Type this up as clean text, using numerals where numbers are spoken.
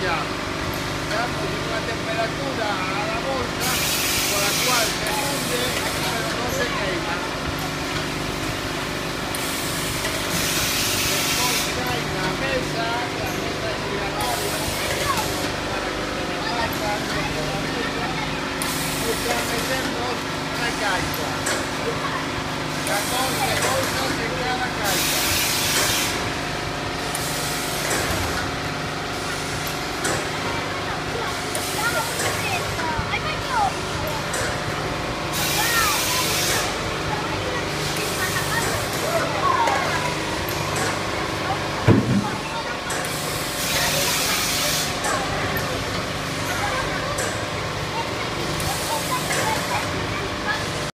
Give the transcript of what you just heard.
cambiamos. Damos una temperatura a la bolsa por la cual se funde pero no se quema. Después hay una mesa, la mesa es giratoria para que se repartan y metemos una caixa.